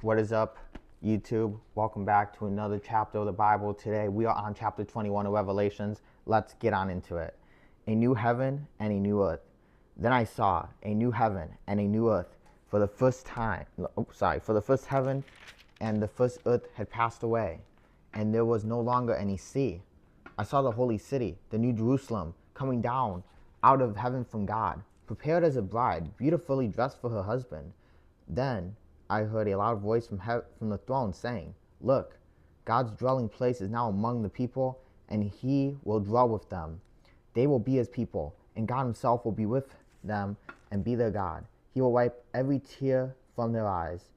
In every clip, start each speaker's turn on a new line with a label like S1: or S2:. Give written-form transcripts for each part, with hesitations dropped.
S1: What is up, YouTube? Welcome back to another chapter of the Bible. Today we are on chapter 21 of Revelations. Let's get on into it. A new heaven and a new earth. Then I saw a new heaven and a new earth. For the first heaven and the first earth had passed away, and there was no longer any sea. I saw the holy city, the new Jerusalem, coming down out of heaven from God, prepared as a bride, beautifully dressed for her husband. Then I heard a loud voice from the throne saying, "Look, God's dwelling place is now among the people, and he will dwell with them. They will be his people, and God himself will be with them and be their God. He will wipe every tear from their eyes.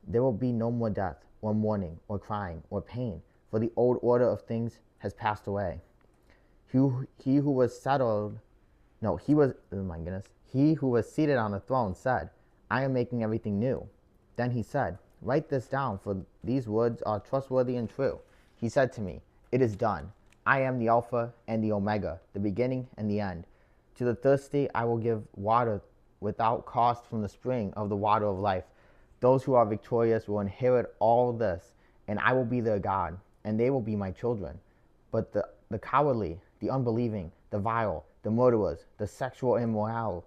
S1: There will be no more death, or mourning, or crying, or pain, for the old order of things has passed away." He who was seated on the throne said, "I am making everything new." Then he said, "Write this down, for these words are trustworthy and true." He said to me, "It is done. I am the Alpha and the Omega, the beginning and the end. To the thirsty I will give water without cost from the spring of the water of life. Those who are victorious will inherit all this, and I will be their God, and they will be my children. But the cowardly, the unbelieving, the vile, the murderers, the sexual immoral,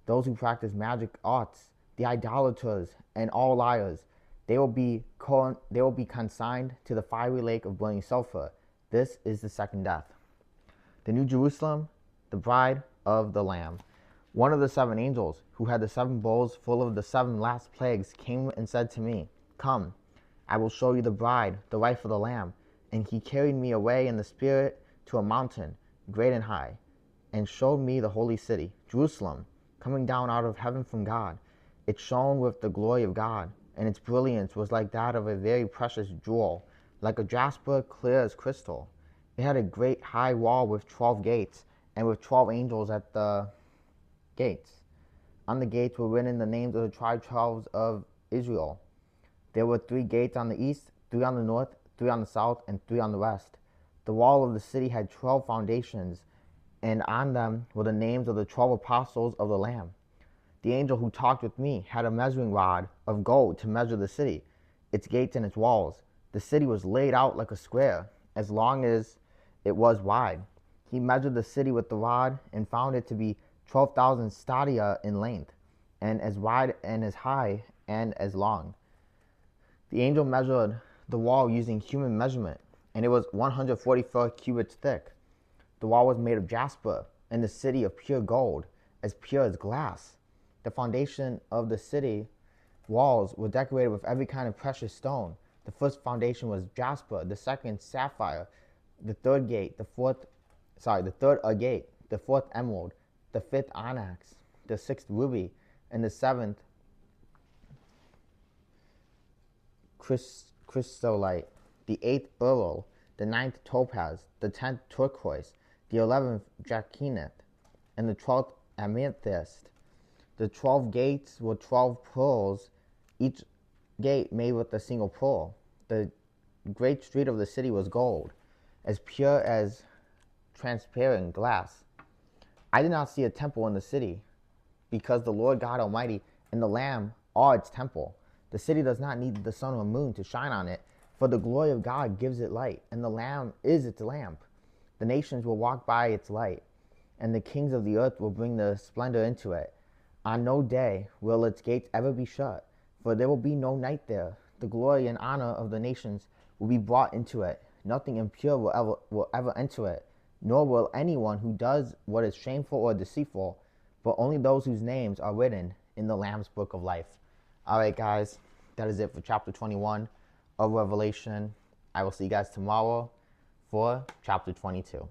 S1: those who practice magic arts, the idolaters, and all liars, they will be consigned to the fiery lake of burning sulfur. This is the second death." The New Jerusalem, the bride of the Lamb. One of the seven angels, who had the seven bowls full of the seven last plagues, came and said to me, "Come, I will show you the bride, the wife of the Lamb." And he carried me away in the spirit to a mountain, great and high, and showed me the holy city, Jerusalem, coming down out of heaven from God. It shone with the glory of God, and its brilliance was like that of a very precious jewel, like a jasper, clear as crystal. It had a great high wall with 12 gates, and with 12 angels at the gates. On the gates were written the names of the tribes of Israel. There were 3 gates on the east, 3 on the north, 3 on the south, and 3 on the west. The wall of the city had 12 foundations, and on them were the names of the 12 apostles of the Lamb. The angel who talked with me had a measuring rod of gold to measure the city, its gates and its walls. The city was laid out like a square, as long as it was wide. He measured the city with the rod and found it to be 12,000 stadia in length, and as wide and as high and as long. The angel measured the wall using human measurement, and it was 144 cubits thick. The wall was made of jasper, and the city of pure gold, as pure as glass. The foundation of the city walls were decorated with every kind of precious stone. The first foundation was jasper, the second sapphire, the third agate, the fourth emerald, the fifth onyx, the sixth ruby, and the seventh chrysolite, the eighth beryl, the ninth topaz, the 10th turquoise, the 11th jacinth, and the 12th amethyst. The 12 gates were 12 pearls, each gate made with a single pearl. The great street of the city was gold, as pure as transparent glass. I did not see a temple in the city, because the Lord God Almighty and the Lamb are its temple. The city does not need the sun or moon to shine on it, for the glory of God gives it light, and the Lamb is its lamp. The nations will walk by its light, and the kings of the earth will bring their splendor into it. On no day will its gates ever be shut, for there will be no night there. The glory and honor of the nations will be brought into it. Nothing impure will ever enter it, nor will anyone who does what is shameful or deceitful, but only those whose names are written in the Lamb's book of life. All right, guys, that is it for chapter 21 of Revelation. I will see you guys tomorrow for chapter 22.